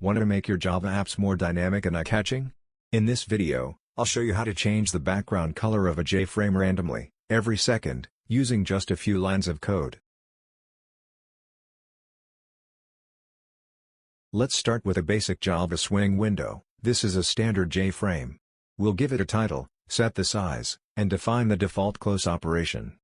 Want to make your Java apps more dynamic and eye-catching? In this video, I'll show you how to change the background color of a JFrame randomly, every second, using just a few lines of code. Let's start with a basic Java swing window. This is a standard JFrame. We'll give it a title, set the size, and define the default close operation.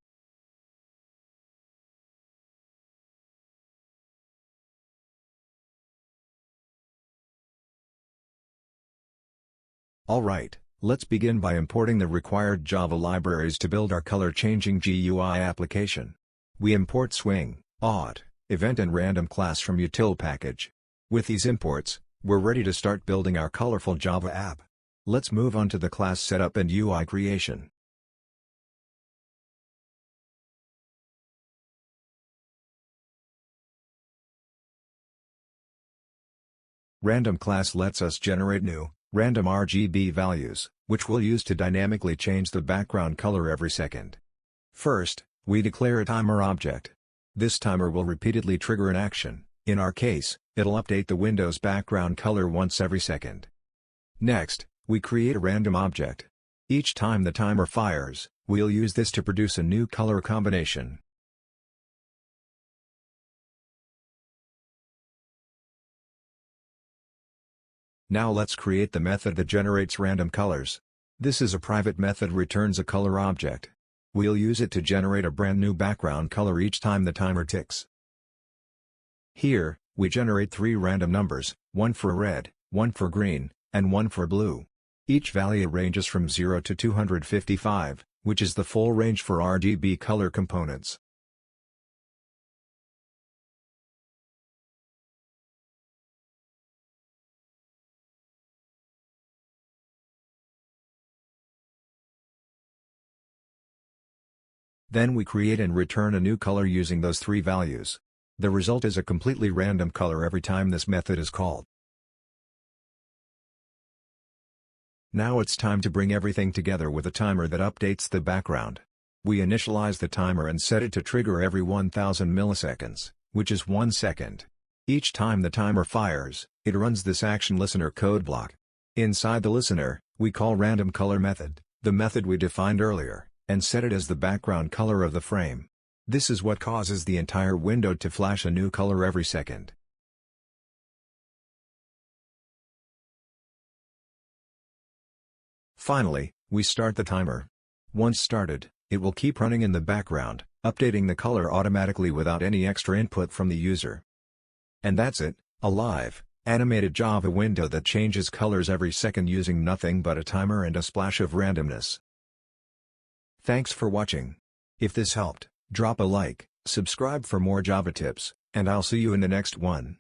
Alright, let's begin by importing the required Java libraries to build our color-changing GUI application. We import swing, auth, event and random class from util package. With these imports, we're ready to start building our colorful Java app. Let's move on to the class setup and UI creation. Random class lets us generate new, random RGB values, which we'll use to dynamically change the background color every second. First, we declare a timer object. This timer will repeatedly trigger an action. In our case, it'll update the window's background color once every second. Next, we create a random object. Each time the timer fires, we'll use this to produce a new color combination. Now let's create the method that generates random colors. This is a private method returns a color object. We'll use it to generate a brand new background color each time the timer ticks. Here, we generate 3 random numbers, one for red, one for green, and one for blue. Each value ranges from 0 to 255, which is the full range for RGB color components. Then we create and return a new color using those 3 values. The result is a completely random color every time this method is called. Now it's time to bring everything together with a timer that updates the background. We initialize the timer and set it to trigger every 1000 milliseconds, which is 1 second. Each time the timer fires, it runs this action listener code block. Inside the listener, we call random color method, the method we defined earlier, and set it as the background color of the frame. This is what causes the entire window to flash a new color every second. Finally, we start the timer. Once started, it will keep running in the background, updating the color automatically without any extra input from the user. And that's it, a live, animated Java window that changes colors every second using nothing but a timer and a splash of randomness. Thanks for watching. If this helped, drop a like, subscribe for more Java tips, and I'll see you in the next one.